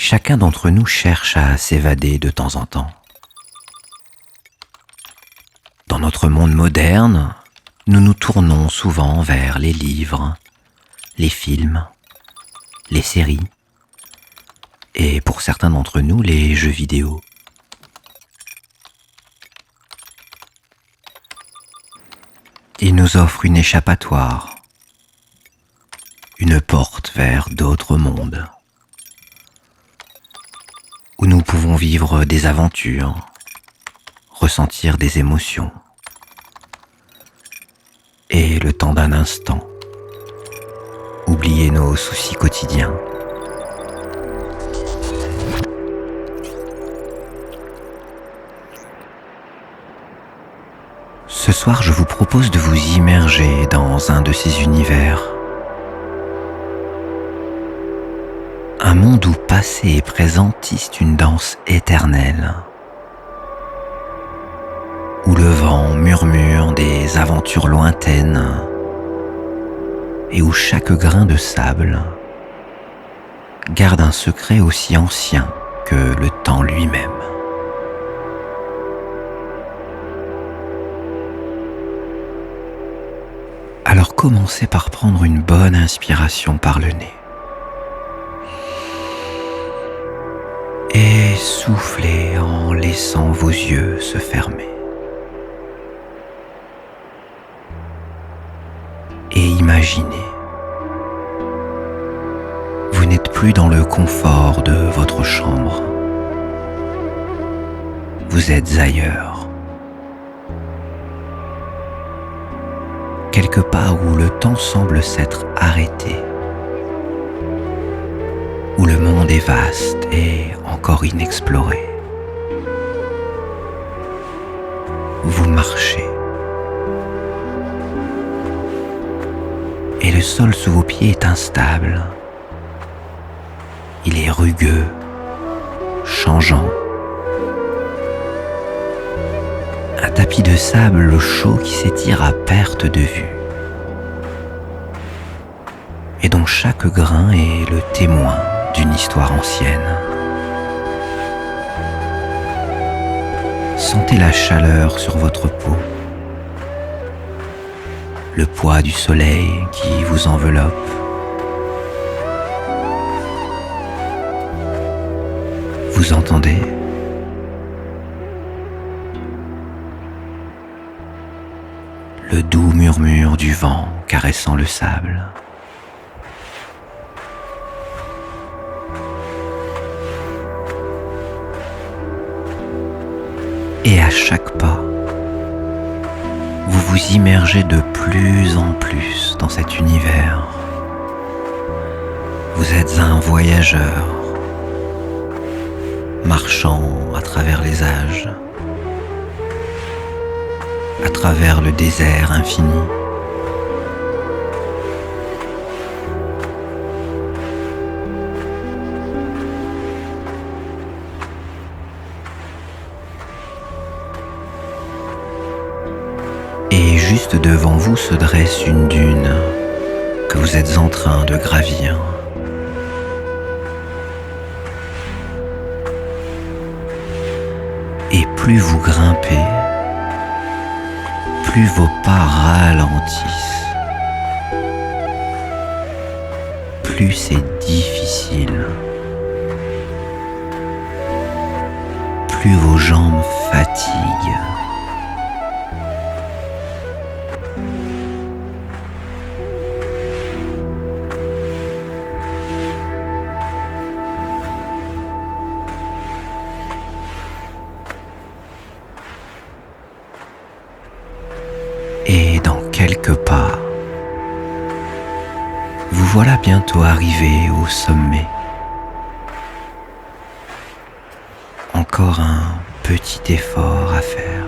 Chacun d'entre nous cherche à s'évader de temps en temps. Dans notre monde moderne, nous nous tournons souvent vers les livres, les films, les séries et pour certains d'entre nous, les jeux vidéo. Ils nous offrent une échappatoire, une porte vers d'autres mondes, où nous pouvons vivre des aventures, ressentir des émotions, et le temps d'un instant, oublier nos soucis quotidiens. Ce soir, je vous propose de vous immerger dans un de ces univers. Un monde où passé et présent tissent une danse éternelle. Où le vent murmure des aventures lointaines. Et où chaque grain de sable garde un secret aussi ancien que le temps lui-même. Alors commencez par prendre une bonne inspiration par le nez. Et soufflez en laissant vos yeux se fermer. Et imaginez, vous n'êtes plus dans le confort de votre chambre. Vous êtes ailleurs. Quelque part où le temps semble s'être arrêté, où le monde est vaste et encore inexploré. Vous marchez, et le sol sous vos pieds est instable. Il est rugueux, changeant. Un tapis de sable chaud qui s'étire à perte de vue et dont chaque grain est le témoin d'une histoire ancienne. Sentez la chaleur sur votre peau, le poids du soleil qui vous enveloppe. Vous entendez ? Le doux murmure du vent caressant le sable. Et à chaque pas, vous vous immergez de plus en plus dans cet univers. Vous êtes un voyageur, marchant à travers les âges, à travers le désert infini. Et juste devant vous se dresse une dune que vous êtes en train de gravir. Et plus vous grimpez, plus vos pas ralentissent, plus c'est difficile, plus vos jambes fatiguent. Et dans quelques pas, vous voilà bientôt arrivé au sommet. Encore un petit effort à faire.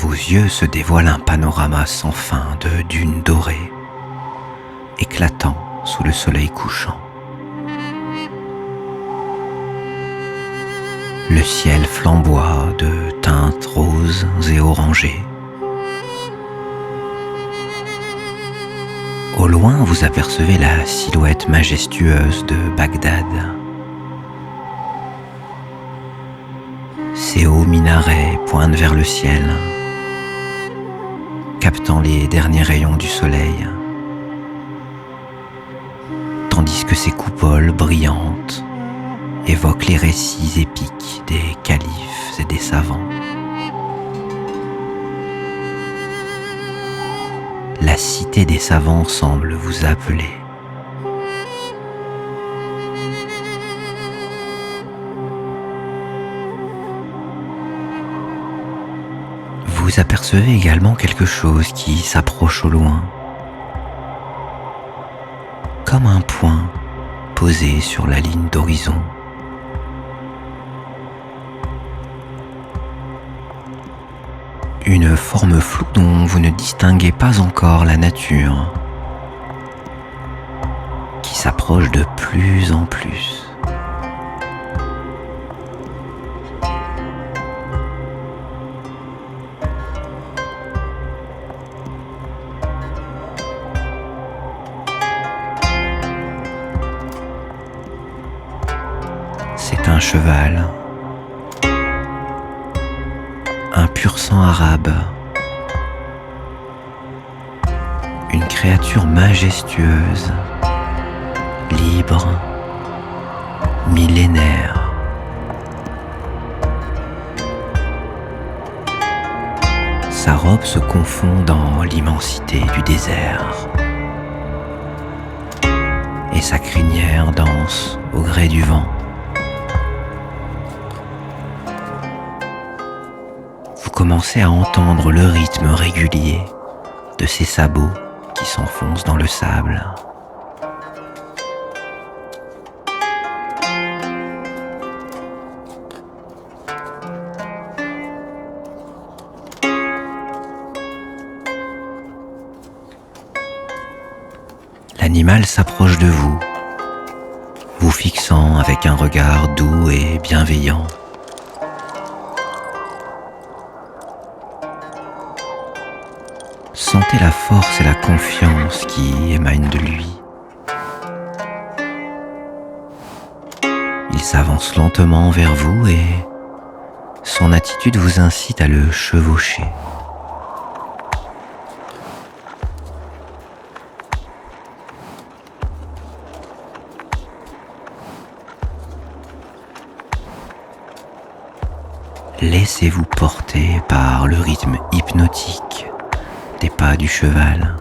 vos yeux se dévoile un panorama sans fin de dunes dorées, éclatant sous le soleil couchant. Le ciel flamboie de teintes roses et orangées. Au loin, vous apercevez la silhouette majestueuse de Bagdad. Ses hauts minarets pointent vers le ciel, captant les derniers rayons du soleil, tandis que ses coupoles brillantes évoquent les récits épiques des califes et des savants. La cité des savants semble vous appeler. Vous apercevez également quelque chose qui s'approche au loin, comme un point posé sur la ligne d'horizon. Une forme floue dont vous ne distinguez pas encore la nature, qui s'approche de plus en plus. C'est un cheval, un pur sang arabe, une créature majestueuse, libre, millénaire. Sa robe se confond dans l'immensité du désert et sa crinière danse au gré du vent. Vous commencez à entendre le rythme régulier de ses sabots qui s'enfoncent dans le sable. L'animal s'approche de vous, vous fixant avec un regard doux et bienveillant. Sentez la force et la confiance qui émanent de lui. Il s'avance lentement vers vous et son attitude vous incite à le chevaucher. Laissez-vous porter par le rythme hypnotique des pas du cheval.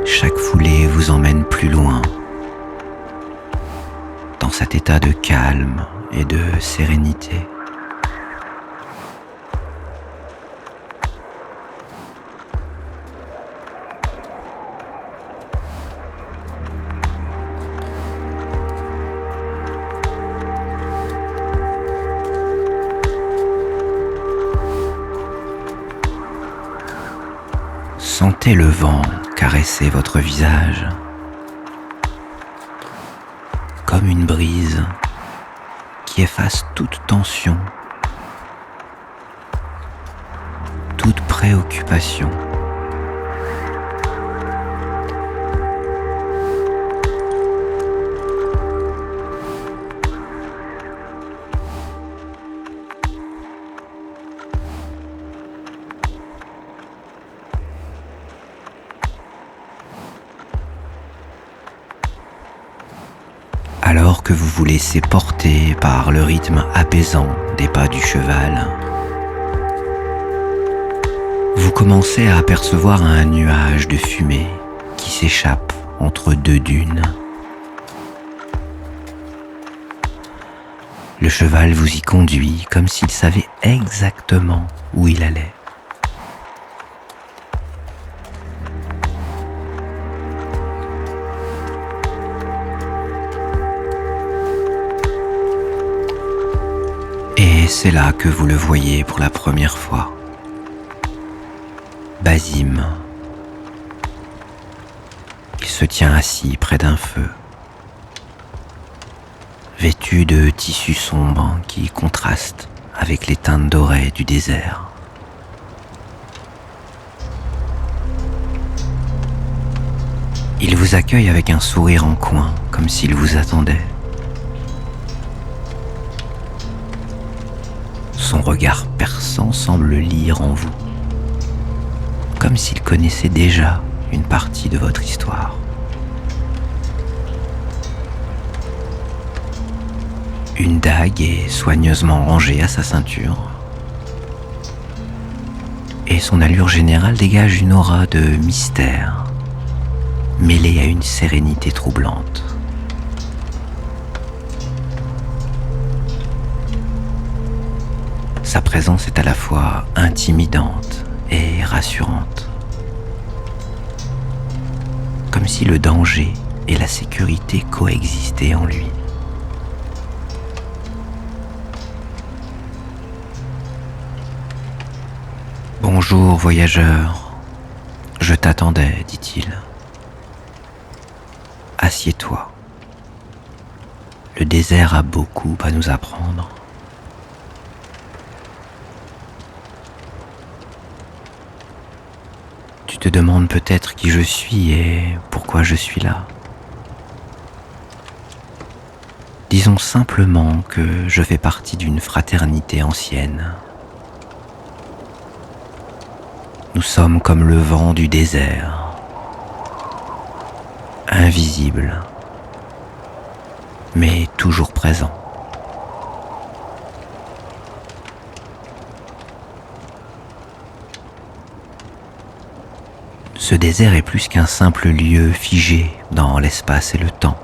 Chaque foulée vous emmène plus loin dans cet état de calme et de sérénité. Sentez le vent caresser votre visage, comme une brise qui efface toute tension, toute préoccupation. Alors que vous vous laissez porter par le rythme apaisant des pas du cheval, vous commencez à apercevoir un nuage de fumée qui s'échappe entre deux dunes. Le cheval vous y conduit comme s'il savait exactement où il allait. Et c'est là que vous le voyez pour la première fois. Basim. Il se tient assis près d'un feu, vêtu de tissus sombres qui contrastent avec les teintes dorées du désert. Il vous accueille avec un sourire en coin, comme s'il vous attendait. Son regard perçant semble lire en vous, comme s'il connaissait déjà une partie de votre histoire. Une dague est soigneusement rangée à sa ceinture, et son allure générale dégage une aura de mystère, mêlée à une sérénité troublante. Sa présence est à la fois intimidante et rassurante, comme si le danger et la sécurité coexistaient en lui. « Bonjour, voyageur, je t'attendais, dit-il. Assieds-toi. Le désert a beaucoup à nous apprendre. » Tu te demandes peut-être qui je suis et pourquoi je suis là. Disons simplement que je fais partie d'une fraternité ancienne. Nous sommes comme le vent du désert, invisible, mais toujours présent. Ce désert est plus qu'un simple lieu figé dans l'espace et le temps.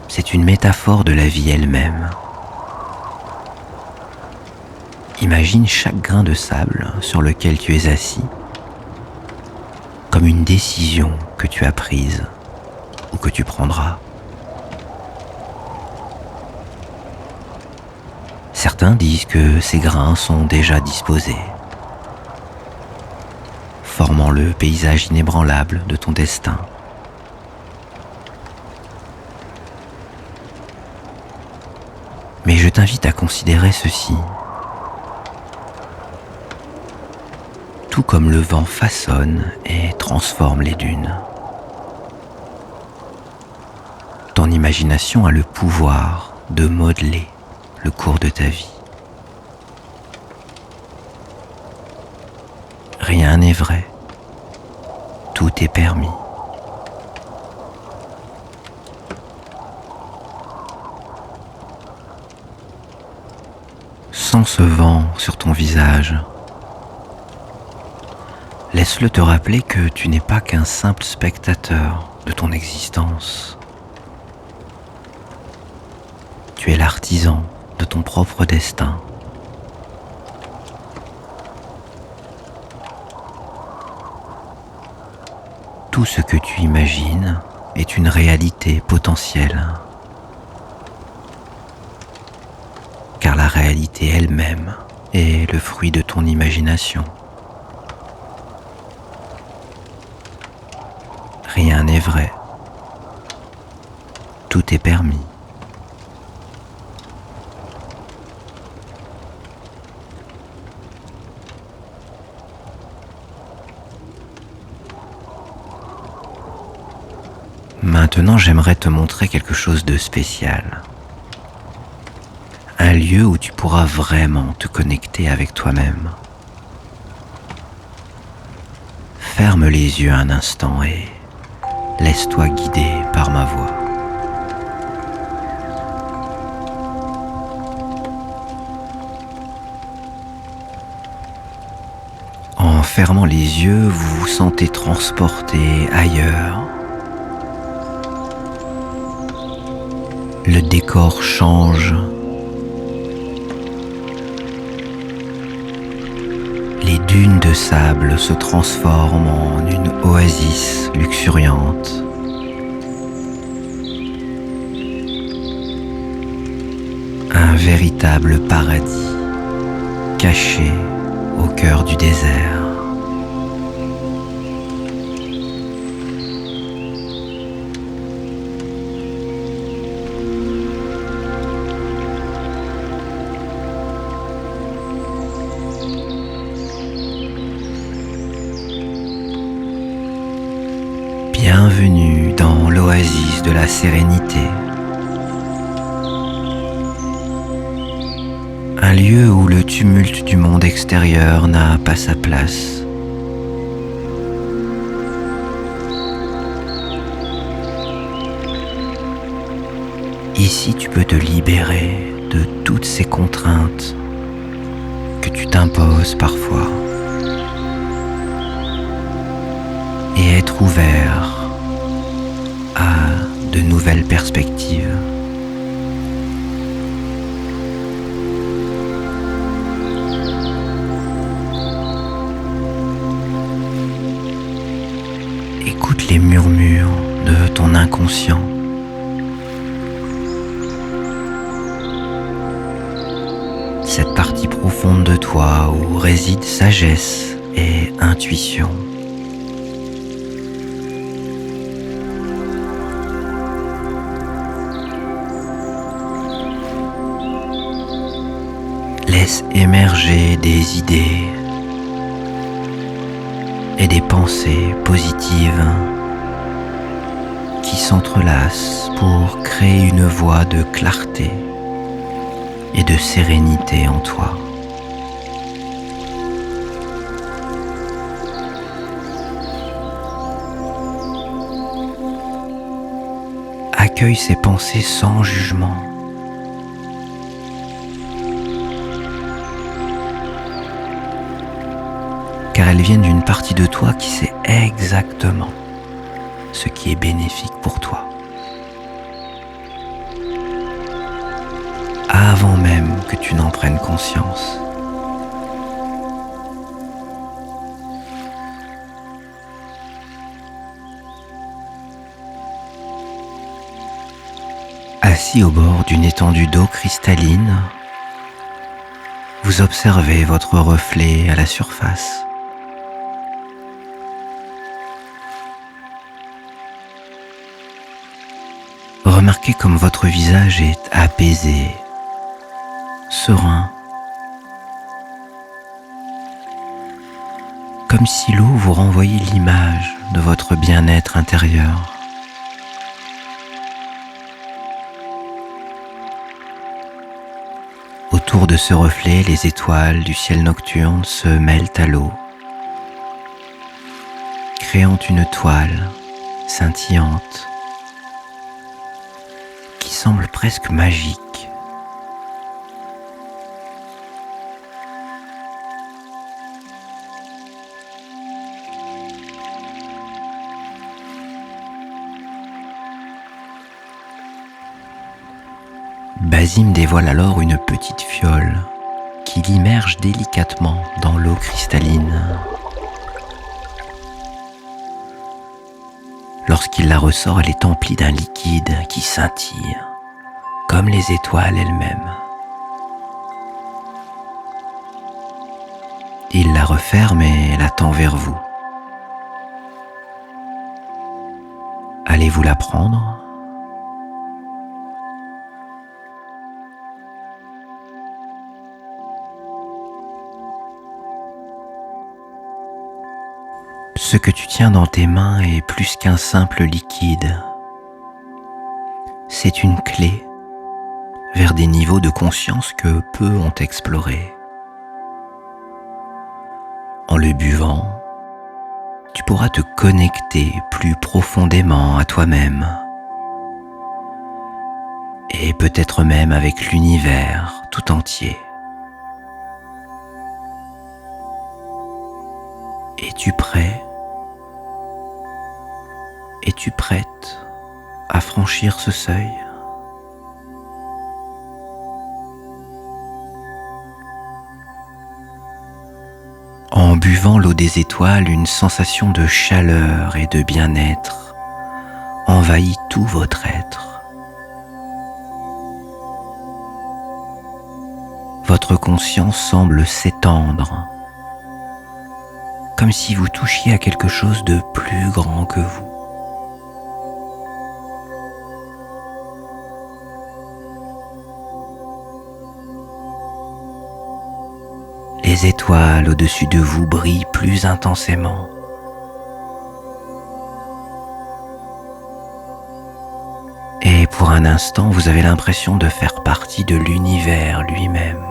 C'est une métaphore de la vie elle-même. Imagine chaque grain de sable sur lequel tu es assis comme une décision que tu as prise ou que tu prendras. Certains disent que ces grains sont déjà disposés, formant le paysage inébranlable de ton destin. Mais je t'invite à considérer ceci. Tout comme le vent façonne et transforme les dunes, ton imagination a le pouvoir de modeler le cours de ta vie. Rien n'est vrai, tout est permis. Sens ce vent sur ton visage. Laisse-le te rappeler que tu n'es pas qu'un simple spectateur de ton existence. Tu es l'artisan de ton propre destin. Tout ce que tu imagines est une réalité potentielle, car la réalité elle-même est le fruit de ton imagination. Rien n'est vrai. Tout est permis. Maintenant, j'aimerais te montrer quelque chose de spécial. Un lieu où tu pourras vraiment te connecter avec toi-même. Ferme les yeux un instant et laisse-toi guider par ma voix. En fermant les yeux, vous vous sentez transporté ailleurs. Le décor change. Les dunes de sable se transforment en une oasis luxuriante. un véritable paradis caché au cœur du désert. Bienvenue dans l'oasis de la sérénité. Un lieu où le tumulte du monde extérieur n'a pas sa place. Ici, tu peux te libérer de toutes ces contraintes que tu t'imposes parfois et être ouvert à de nouvelles perspectives. Écoute les murmures de ton inconscient. Cette partie profonde de toi où réside sagesse et intuition. Laisse émerger des idées et des pensées positives qui s'entrelacent pour créer une voie de clarté et de sérénité en toi. Accueille ces pensées sans jugement. Car elles viennent d'une partie de toi qui sait exactement ce qui est bénéfique pour toi. Avant même que tu n'en prennes conscience. Assis au bord d'une étendue d'eau cristalline, vous observez votre reflet à la surface. Remarquez comme votre visage est apaisé, serein, comme si l'eau vous renvoyait l'image de votre bien-être intérieur. Autour de ce reflet, les étoiles du ciel nocturne se mêlent à l'eau, créant une toile scintillante qui semble presque magique. Basim dévoile alors une petite fiole qui l'immerge délicatement dans l'eau cristalline. Lorsqu'il la ressort, elle est emplie d'un liquide qui scintille, comme les étoiles elles-mêmes. Il la referme et la tend vers vous. Allez-vous la prendre ? Ce que tu tiens dans tes mains est plus qu'un simple liquide. C'est une clé vers des niveaux de conscience que peu ont explorés. En le buvant, tu pourras te connecter plus profondément à toi-même et peut-être même avec l'univers tout entier. Es-tu prêt ? Es-tu prête à franchir ce seuil ? En buvant l'eau des étoiles, une sensation de chaleur et de bien-être envahit tout votre être. votre conscience semble s'étendre, comme si vous touchiez à quelque chose de plus grand que vous. Les étoiles au-dessus de vous brillent plus intensément. Et pour un instant, vous avez l'impression de faire partie de l'univers lui-même.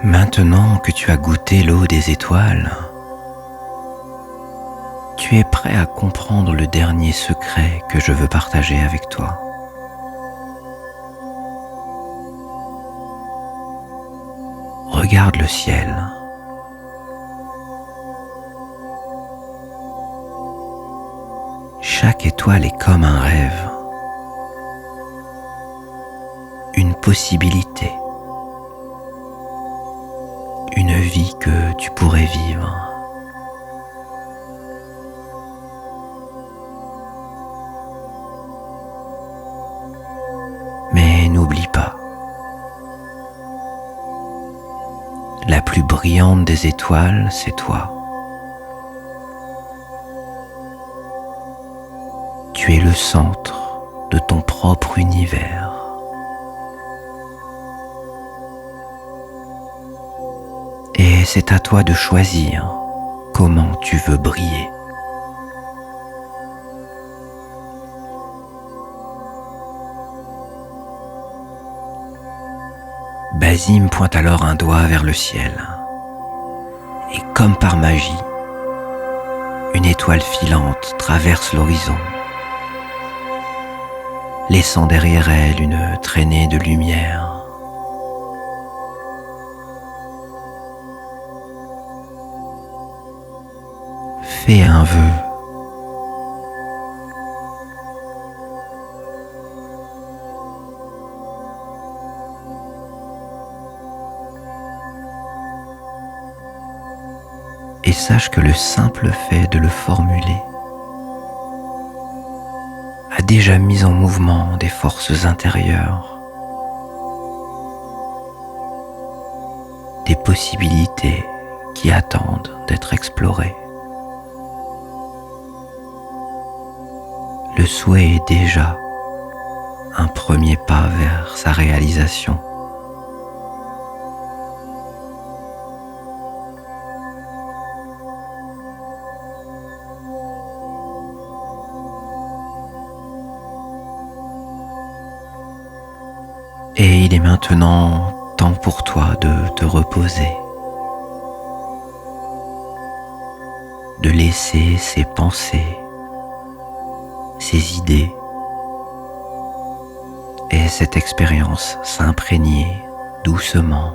Maintenant que tu as goûté l'eau des étoiles, tu es prêt à comprendre le dernier secret que je veux partager avec toi. Regarde le ciel. Chaque étoile est comme un rêve, une possibilité, une vie que tu pourrais vivre. Mais n'oublie pas, la plus brillante des étoiles, c'est toi. Tu es le centre de ton propre univers. Et c'est à toi de choisir comment tu veux briller. Basime pointe alors un doigt vers le ciel. Et comme par magie, une étoile filante traverse l'horizon, laissant derrière elle une traînée de lumière. Fais un vœu. Et sache que le simple fait de le formuler a déjà mis en mouvement des forces intérieures, des possibilités qui attendent d'être explorées. Le souhait est déjà un premier pas vers sa réalisation. Et il est maintenant temps pour toi de te reposer, de laisser ces pensées, ces idées et cette expérience s'imprégner doucement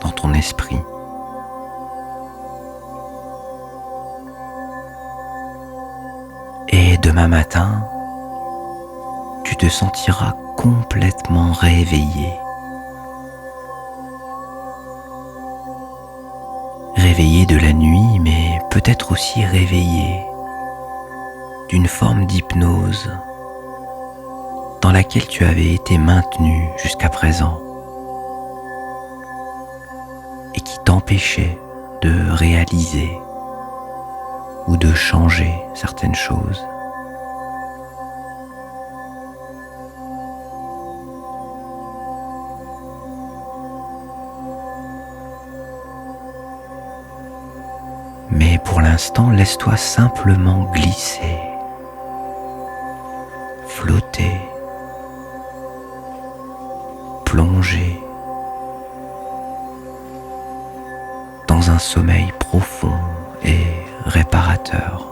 dans ton esprit. Et demain matin, tu te sentiras complètement réveillé. Réveillé de la nuit, mais peut-être aussi réveillé d'une forme d'hypnose dans laquelle tu avais été maintenu jusqu'à présent et qui t'empêchait de réaliser ou de changer certaines choses. Mais pour l'instant, laisse-toi simplement glisser, flotter, plonger dans un sommeil profond et réparateur.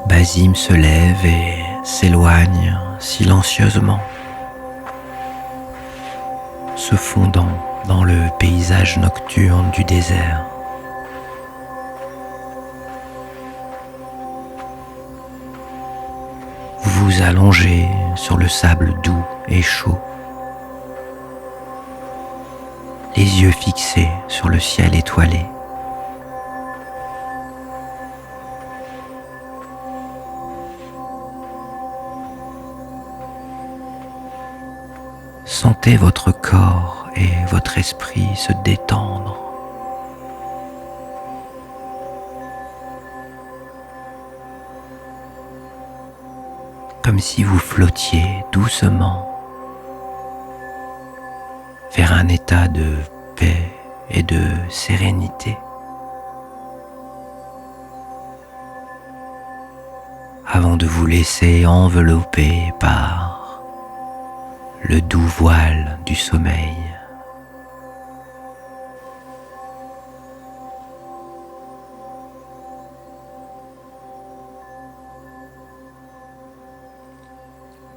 Basime se lève et s'éloigne silencieusement, se fondant dans le paysage nocturne du désert. vous allongez sur le sable doux et chaud, les yeux fixés sur le ciel étoilé. Sentez votre corps et votre esprit se détendre. Comme si vous flottiez doucement vers un état de paix et de sérénité. Avant de vous laisser envelopper par le doux voile du sommeil.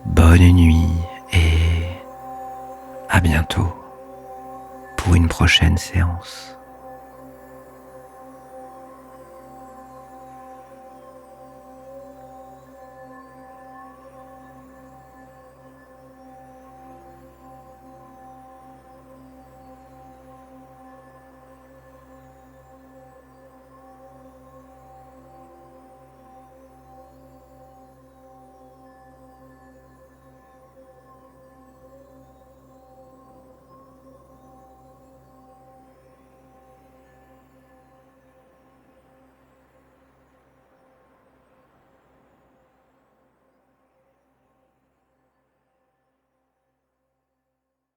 Bonne nuit et à bientôt pour une prochaine séance.